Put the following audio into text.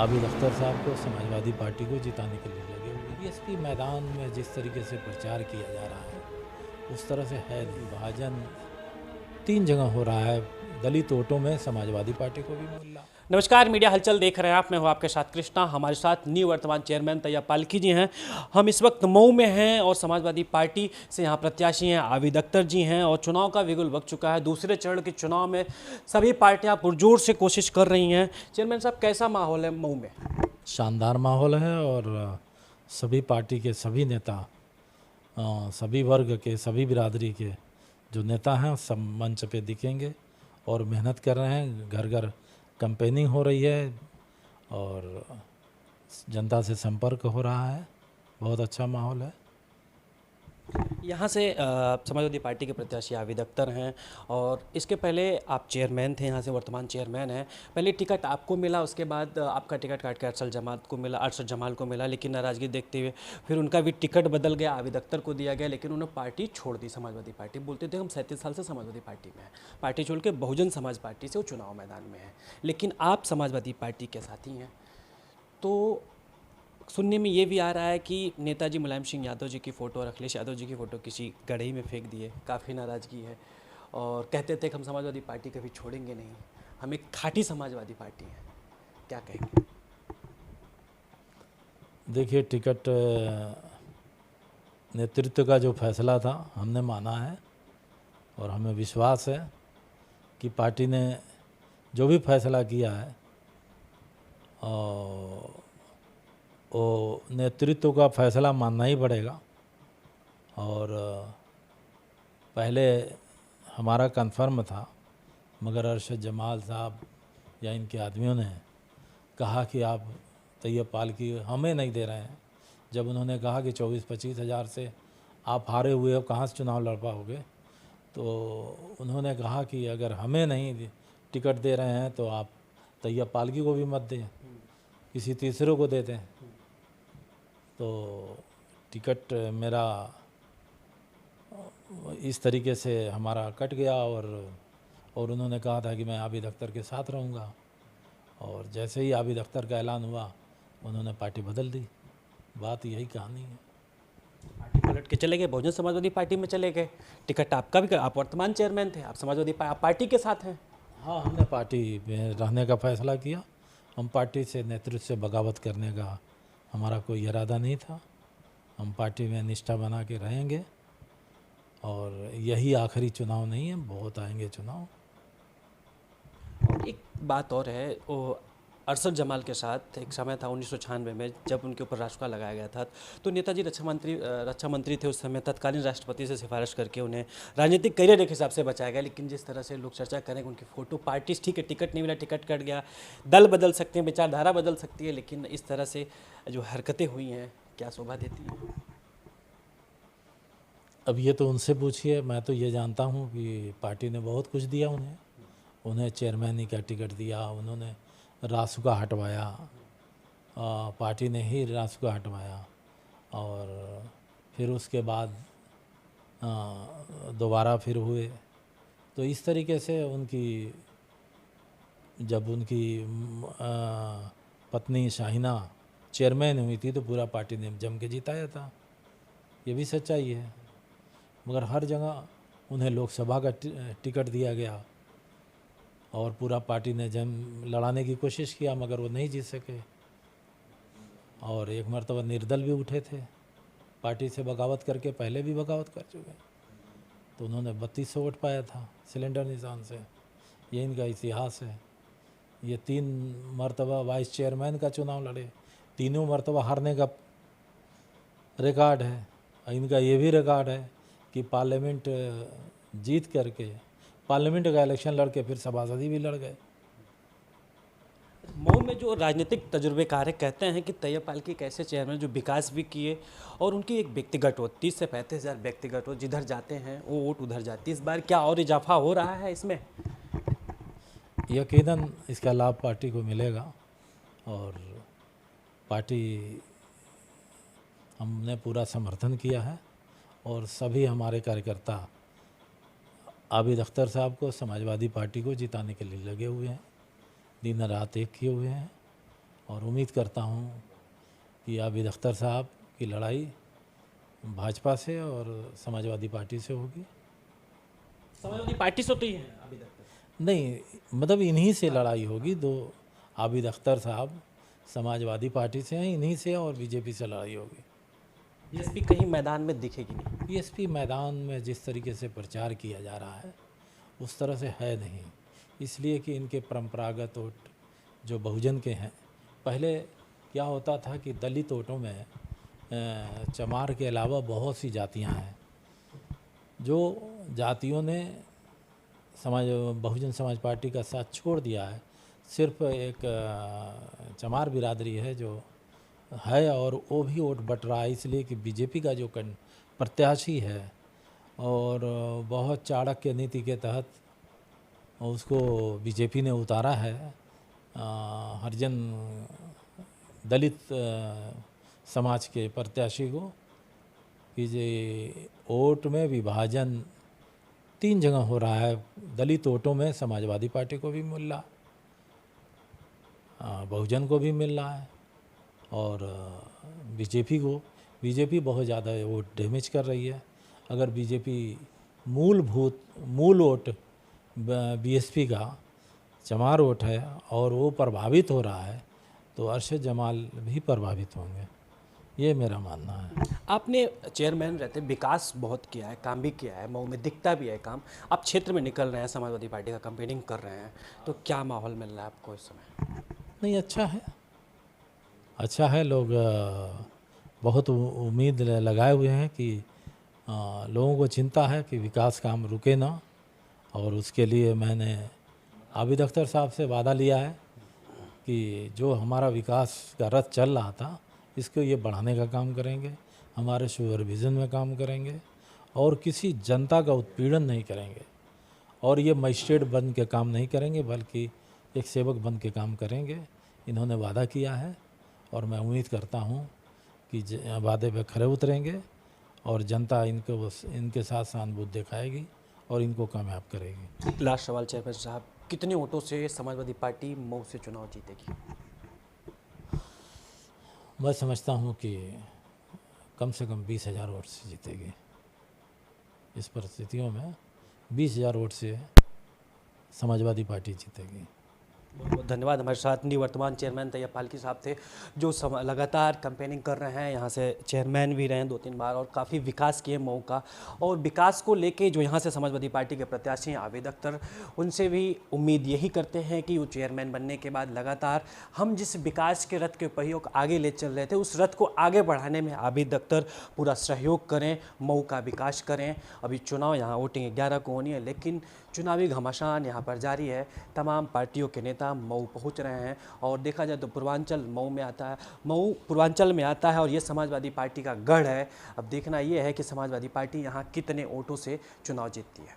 आबिद अख्तर साहब को समाजवादी पार्टी को जिताने के लिए लगे हुए। बीएसपी मैदान में जिस तरीके से प्रचार किया जा रहा है उस तरह से है नहीं। विभाजन 3 जगह हो रहा है, दलित वोटों में समाजवादी पार्टी को भी मिल रहा। नमस्कार, मीडिया हलचल देख रहे हैं आप। मैं हूं आपके साथ कृष्णा। हमारे साथ निवर्तमान चेयरमैन तैयब पालकी जी हैं। हम इस वक्त मऊ में हैं और समाजवादी पार्टी से यहाँ प्रत्याशी हैं आबिद अख्तर जी हैं और चुनाव का बिगुल वक्त चुका है। दूसरे चरण के चुनाव में सभी पार्टियाँ पुरजोर से कोशिश कर रही हैं। चेयरमैन साहब, कैसा माहौल है मऊ में? शानदार माहौल है और सभी पार्टी के सभी नेता, सभी वर्ग के, सभी बिरादरी के जो नेता हैं सब मंच पे दिखेंगे और मेहनत कर रहे हैं। घर घर कैंपेनिंग हो रही है और जनता से संपर्क हो रहा है। बहुत अच्छा माहौल है। यहाँ से समाजवादी पार्टी के प्रत्याशी आबिद अख्तर हैं और इसके पहले आप चेयरमैन थे, यहाँ से वर्तमान चेयरमैन हैं। पहले टिकट आपको मिला, उसके बाद आपका टिकट काट के अरशद जमाल को मिला, लेकिन नाराज़गी देखते हुए फिर उनका भी टिकट बदल गया, आबिद अख्तर को दिया गया, लेकिन उन्होंने पार्टी छोड़ दी। समाजवादी पार्टी बोलते थे हम 37 साल से समाजवादी पार्टी में हैं, पार्टी छोड़ के बहुजन समाज पार्टी से वो चुनाव मैदान में है, लेकिन आप समाजवादी पार्टी के साथी हैं। तो सुनने में ये भी आ रहा है कि नेताजी मुलायम सिंह यादव जी की फ़ोटो और अखिलेश यादव जी की फ़ोटो किसी गढ़ई में फेंक दिए, काफ़ी नाराज़गी है और कहते थे कि हम समाजवादी पार्टी कभी छोड़ेंगे नहीं, हम एक खाटी समाजवादी पार्टी है। क्या कहेंगे? देखिए, टिकट नेतृत्व का जो फैसला था हमने माना है और हमें विश्वास है कि पार्टी ने जो भी फैसला किया है वो नेतृत्व का फैसला मानना ही पड़ेगा। और पहले हमारा कन्फर्म था, मगर अरशद जमाल साहब या इनके आदमियों ने कहा कि आप तैयब पालकी हमें नहीं दे रहे हैं। जब उन्होंने कहा कि 24-25 हज़ार से आप हारे हुए हो, कहाँ से चुनाव लड़ पाओगे, तो उन्होंने कहा कि अगर हमें नहीं टिकट दे रहे हैं तो आप तैयब पालकी को भी मत दें, किसी तीसरे को दे दें। तो टिकट मेरा इस तरीके से हमारा कट गया और उन्होंने कहा था कि मैं आबिद अख्तर के साथ रहूँगा, और जैसे ही आबिद अख्तर का ऐलान हुआ उन्होंने पार्टी बदल दी। बात यही कहानी है। पार्टी पलट के चले गए, बहुजन समाजवादी पार्टी में चले गए। टिकट आपका भी, आप वर्तमान चेयरमैन थे, आप समाजवादी पार्टी के साथ हैं। हाँ, हमने पार्टी में रहने का फैसला किया। हम पार्टी से, नेतृत्व से बगावत करने का हमारा कोई इरादा नहीं था। हम पार्टी में निष्ठा बना के रहेंगे और यही आखिरी चुनाव नहीं है, बहुत आएंगे चुनाव। एक बात और है, वो अरशद जमाल के साथ एक समय था 1996 में, जब उनके ऊपर राजकुआ लगाया गया था, तो नेताजी रक्षा मंत्री थे उस समय। तत्कालीन राष्ट्रपति से सिफारिश करके उन्हें राजनीतिक करियर के हिसाब से बचाया गया, लेकिन जिस तरह से लोग चर्चा करें उनकी फ़ोटो, पार्टी ठीक है, टिकट नहीं मिला, टिकट कट गया, दल बदल सकते हैं, विचारधारा बदल सकती है, लेकिन इस तरह से जो हरकतें हुई हैं, क्या शोभा देती हैं? अब ये तो उनसे पूछिए। मैं तो ये जानता हूँ कि पार्टी ने बहुत कुछ दिया उन्हें चेयरमैन का टिकट दिया, उन्होंने रासुका हटवाया, पार्टी ने ही रासुका हटवाया, और फिर उसके बाद दोबारा फिर हुए। तो इस तरीके से जब उनकी पत्नी शाहिना चेयरमैन हुई थी तो पूरा पार्टी ने जम के जिताया था। ये भी सच्चाई है। मगर हर जगह उन्हें लोकसभा का टिकट दिया गया और पूरा पार्टी ने जम लड़ाने की कोशिश किया, मगर वो नहीं जीत सके। और एक मरतबा निर्दल भी उठे थे, पार्टी से बगावत करके, पहले भी बगावत कर चुके, तो उन्होंने 3200 वोट पाया था सिलेंडर निशान से। ये इनका इतिहास है। ये 3 मरतबा वाइस चेयरमैन का चुनाव लड़े, तीनों मरतबा हारने का रिकॉर्ड है। इनका ये भी रिकॉर्ड है कि पार्लियामेंट जीत करके, पार्लियामेंट का इलेक्शन लड़के फिर सभासदी भी लड़ गए। मऊ में जो राजनीतिक तजुर्बेकार है कहते हैं कि तैयब पालकी एक ऐसे चेयरमैन जो विकास भी किए और उनकी एक व्यक्तिगत वोट 30 से 35 हज़ार व्यक्तिगत वोट, जिधर जाते हैं वो वोट उधर जाती है। इस बार क्या और इजाफा हो रहा है इसमें? यकीनन इसका लाभ पार्टी को मिलेगा और पार्टी, हमने पूरा समर्थन किया है और सभी हमारे कार्यकर्ता आबिद अख्तर साहब को, समाजवादी पार्टी को जिताने के लिए लगे हुए हैं, दिन रात एक किए हुए हैं और उम्मीद करता हूँ कि आबिद अख्तर साहब की लड़ाई भाजपा से और समाजवादी पार्टी से होगी। समाजवादी पार्टी से तो ही है अभी तक। नहीं, मतलब इन्हीं से लड़ाई होगी। दो आबिद अख्तर साहब समाजवादी पार्टी से हैं, इन्हीं से, और बीजेपी से लड़ाई होगी। बीएसपी कहीं मैदान में दिखेगी नहीं। बीएसपी मैदान में जिस तरीके से प्रचार किया जा रहा है उस तरह से है नहीं, इसलिए कि इनके परंपरागत वोट जो बहुजन के हैं। पहले क्या होता था कि दलित वोटों में चमार के अलावा बहुत सी जातियां हैं, जो जातियों ने बहुजन समाज पार्टी का साथ छोड़ दिया है। सिर्फ एक चमार बिरादरी है जो है, और वो भी वोट बट रहा है, इसलिए कि बीजेपी का जो प्रत्याशी है और बहुत चाणक्य नीति के तहत उसको बीजेपी ने उतारा है। हरिजन दलित समाज के प्रत्याशी को कि जे वोट में विभाजन 3 जगह हो रहा है। दलित वोटों में समाजवादी पार्टी को भी मिल रहा, बहुजन को भी मिल रहा है, और बीजेपी बहुत ज़्यादा वोट डैमेज कर रही है। अगर बीजेपी मूल वोट बीएसपी का चमार वोट है और वो प्रभावित हो रहा है, तो अरशद जमाल भी प्रभावित होंगे, ये मेरा मानना है। आपने चेयरमैन रहते विकास बहुत किया है, काम भी किया है, मऊ में दिखता भी है काम। आप क्षेत्र में निकल रहे हैं, समाजवादी पार्टी का कैंपेनिंग कर रहे हैं, तो क्या माहौल मिल रहा है आपको इस समय? नहीं, अच्छा है। लोग बहुत उम्मीद लगाए हुए हैं कि लोगों को चिंता है कि विकास काम रुके ना, और उसके लिए मैंने आबिद अख्तर साहब से वादा लिया है कि जो हमारा विकास का रथ चल रहा था इसको ये बढ़ाने का काम करेंगे, हमारे सुपरविज़न में काम करेंगे, और किसी जनता का उत्पीड़न नहीं करेंगे, और ये मजिस्ट्रेट बन के काम नहीं करेंगे, बल्कि एक सेवक बन के काम करेंगे। इन्होंने वादा किया है, और मैं उम्मीद करता हूँ कि वादे पे खरे उतरेंगे, और जनता इनके साथ सहानुभूति दिखाएगी और इनको कामयाब करेगी। लास्ट सवाल चेयरमैन साहब, कितने वोटों से समाजवादी पार्टी मऊ से चुनाव जीतेगी? मैं समझता हूँ कि कम से कम 20,000 वोट से जीतेगी। इस परिस्थितियों में 20,000 वोट से समाजवादी पार्टी जीतेगी। बहुत बहुत धन्यवाद। हमारे साथ निवर्तमान चेयरमैन तैयब फाल्की साहब थे, जो लगातार कैंपेनिंग कर रहे हैं, यहाँ से चेयरमैन भी रहे हैं 2-3 बार, और काफ़ी विकास किए मऊ का। और विकास को लेके जो यहाँ से समाजवादी पार्टी के प्रत्याशी हैं आबिद अख्तर, उनसे भी उम्मीद यही करते हैं कि वो चेयरमैन बनने के बाद लगातार हम जिस विकास के रथ के पहियों को आगे ले चल रहे थे, उस रथ को आगे बढ़ाने में आबिद अख्तर पूरा सहयोग करें, मऊ का विकास करें। अभी चुनाव, यहाँ वोटिंग 11 को होनी है, लेकिन चुनावी घमासान यहाँ पर जारी है। तमाम पार्टियों के नेता मऊ पहुँच रहे हैं, और देखा जाए तो पूर्वांचल मऊ पूर्वांचल में आता है, और ये समाजवादी पार्टी का गढ़ है। अब देखना ये है कि समाजवादी पार्टी यहाँ कितने वोटों से चुनाव जीतती है।